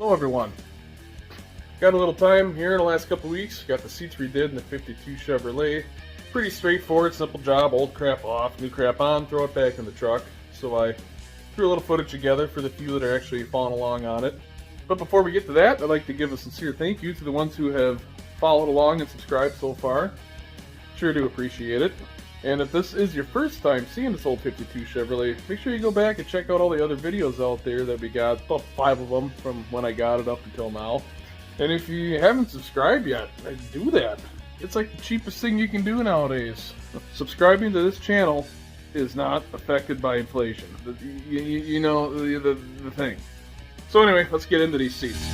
Hello everyone. Got a little time here in the last couple weeks. Got the seats redid in the 52 Chevrolet. Pretty straightforward, simple job. Old crap off, new crap on, throw it back in the truck. So I threw a little footage together for the few that are actually following along on it. But before we get to that, I'd like to give a sincere thank you to the ones who have followed along and subscribed so far. Sure do appreciate it. And if this is your first time seeing this old 52 Chevrolet, make sure you go back and check out all the other videos out there that we got, about 5 of them from when I got it up until now. And if you haven't subscribed yet, do that. It's like the cheapest thing you can do nowadays. Subscribing to this channel is not affected by inflation. You know, the thing. So anyway, let's get into these seats.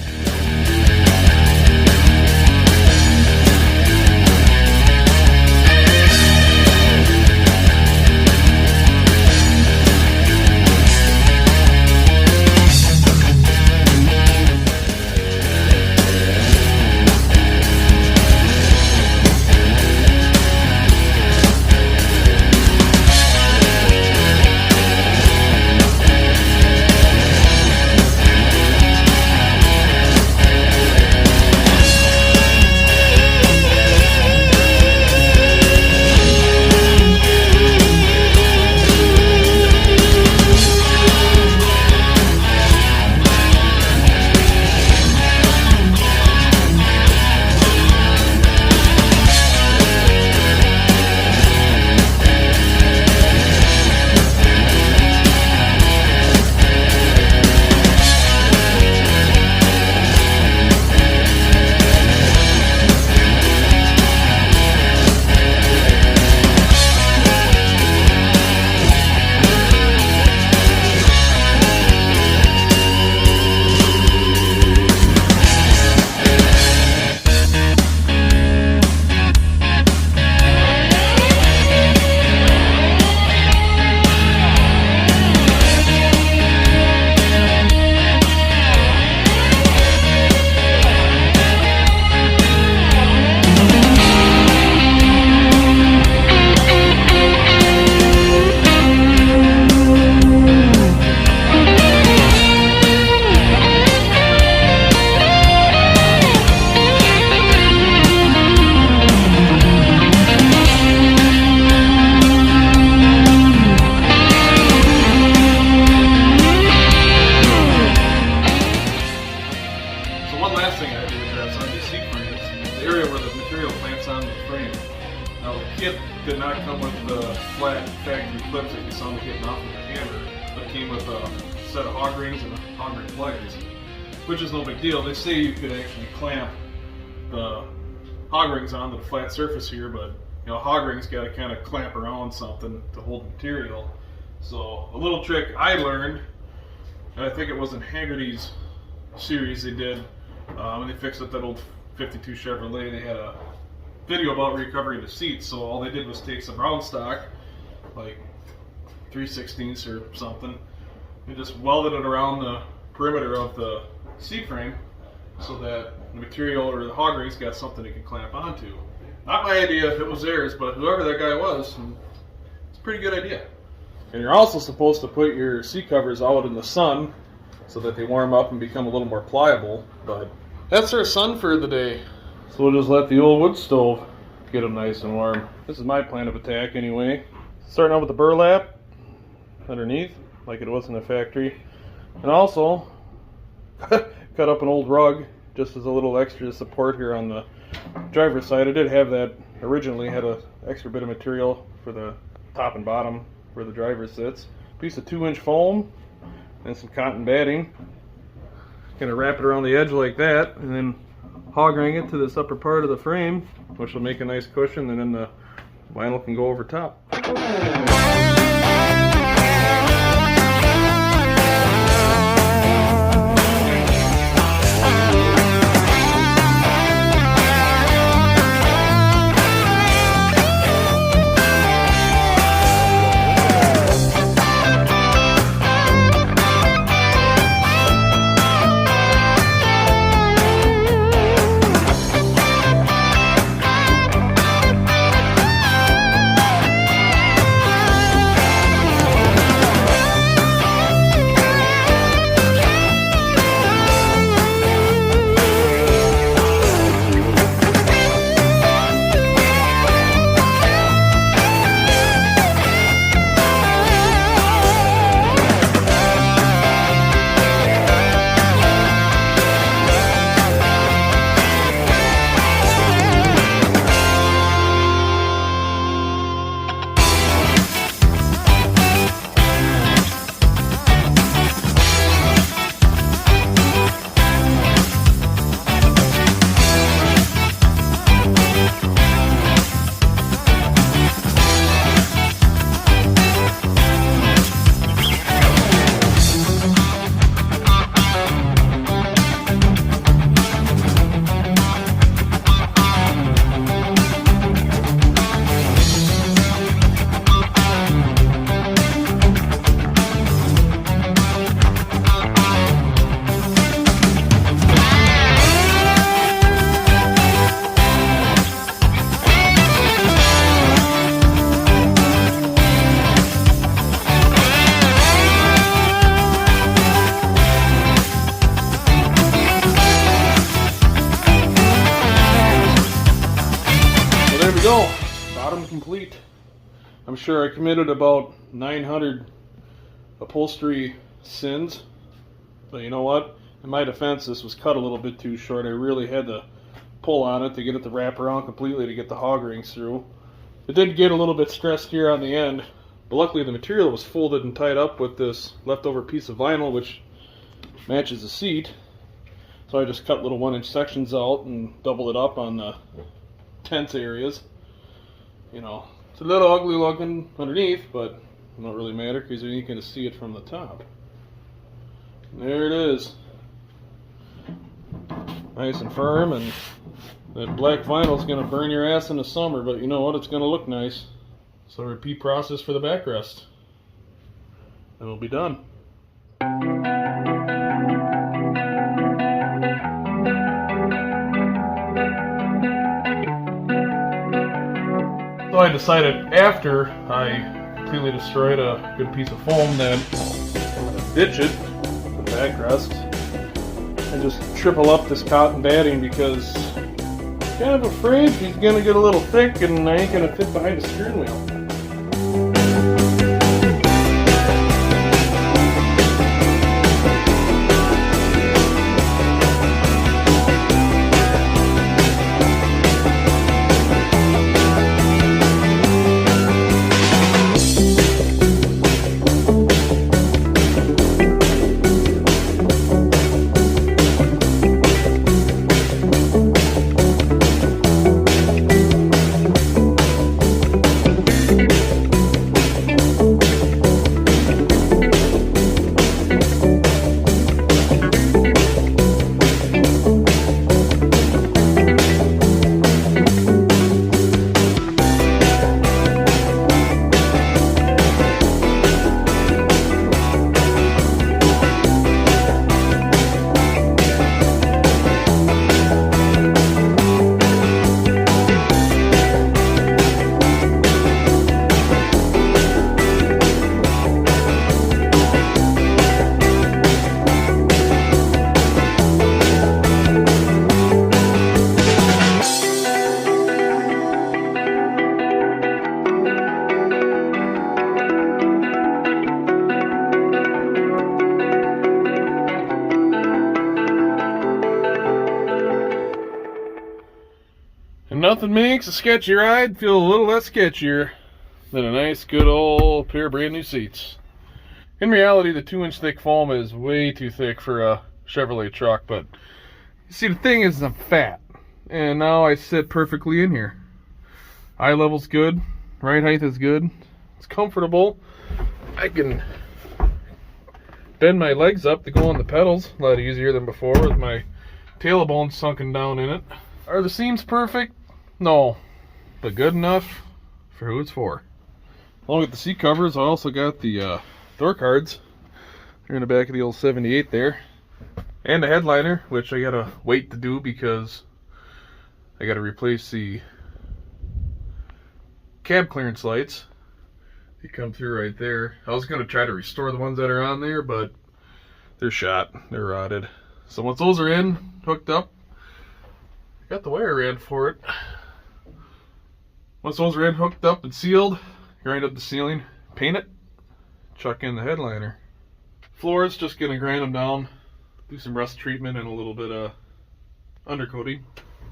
Did not come with the flat factory clips that you saw me getting off with the hammer, but it came with a set of hog rings and hog ring pliers, which is no big deal. They say you could actually clamp the hog rings onto the flat surface here, but you know, hog rings got to kind of clamp around something to hold material. So a little trick I learned, and I think it was in Haggerty's series they did when they fixed up that old 52 Chevrolet. They had a video about recovering the seats, so all they did was take some round stock, like 3/16 or something, and just welded it around the perimeter of the seat frame so that the material or the hog rings got something they could clamp onto. Not my idea, it was theirs, but whoever that guy was, it's a pretty good idea. And you're also supposed to put your seat covers out in the sun so that they warm up and become a little more pliable, but that's our sun for the day. So we'll just let the old wood stove get them nice and warm. This is my plan of attack anyway. Starting out with the burlap underneath, like it was in the factory. And also, cut up an old rug just as a little extra support here on the driver's side. I did have that originally, had an extra bit of material for the top and bottom where the driver sits. Piece of 2-inch foam and some cotton batting. Gonna wrap it around the edge like that, and then hog ring it to this upper part of the frame, which will make a nice cushion, and then the vinyl can go over top. complete. I'm sure I committed about 900 upholstery sins, but you know what? In my defense, this was cut a little bit too short. I really had to pull on it to get it to wrap around completely to get the hog rings through. It did get a little bit stressed here on the end, but luckily the material was folded and tied up with this leftover piece of vinyl which matches the seat. So I just cut little 1-inch sections out and doubled it up on the tense areas. You know, it's a little ugly looking underneath, but it don't really matter because you can see it from the top. And there it is. Nice and firm, and that black vinyl is going to burn your ass in the summer, but you know what? It's going to look nice. So repeat process for the backrest. And we'll be done. So I decided after I completely destroyed a good piece of foam that I'm going to ditch it, the backrest, and just triple up this cotton batting because I'm kind of afraid she's going to get a little thick and I ain't going to fit behind the steering wheel. And nothing makes a sketchy ride feel a little less sketchier than a nice good old pair of brand new seats. In reality, the 2-inch thick foam is way too thick for a Chevrolet truck, but you see, the thing is I'm fat, and now I sit perfectly in here. Eye level's good, ride height is good, it's comfortable. I can bend my legs up to go on the pedals a lot easier than before with my tailbone sunken down in it. Are the seams perfect? No, but good enough for who it's for. Along with the seat covers, I also got the door cards. They're in the back of the old 78 there. And the headliner, which I gotta wait to do because I gotta replace the cab clearance lights. They come through right there. I was gonna try to restore the ones that are on there, but they're shot, they're rotted. So once those are in, hooked up, I got the wire ran for it. Once those are in, hooked up and sealed, grind up the ceiling, paint it, chuck in the headliner. Floors, just gonna grind them down, do some rust treatment and a little bit of undercoating.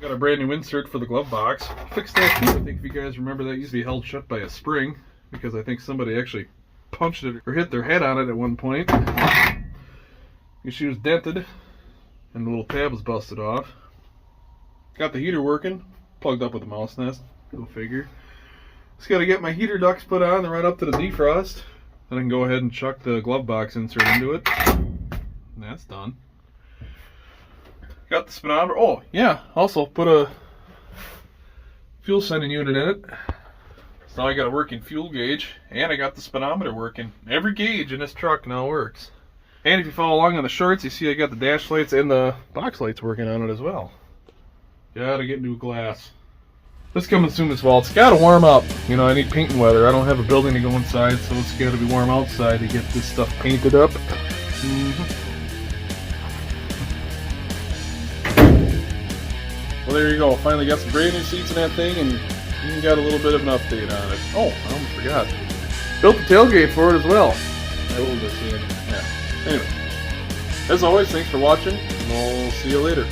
Got a brand new insert for the glove box. Fixed that too. I think if you guys remember, that used to be held shut by a spring because I think somebody actually punched it or hit their head on it at one point. She was dented and the little tab was busted off. Got the heater working, plugged up with a mouse nest, go figure. Just got to get my heater ducts put on and right up to the defrost. Then I can go ahead and chuck the glove box insert into it. And that's done. Got the speedometer. Oh, yeah, also put a fuel sending unit in it. So now I got a working fuel gauge, and I got the speedometer working. Every gauge in this truck now works. And if you follow along on the shorts, you see I got the dash lights and the box lights working on it as well. Gotta get new glass. This coming soon as well. It's gotta warm up. You know, I need painting weather. I don't have a building to go inside, so it's gotta be warm outside to get this stuff painted up. Well, there you go. Finally got some brand new seats in that thing, and Even got a little bit of an update on it. Oh, I almost forgot. Built the tailgate for it as well. I will just see it. Yeah. Anyway, as always, thanks for watching, and we'll see you later.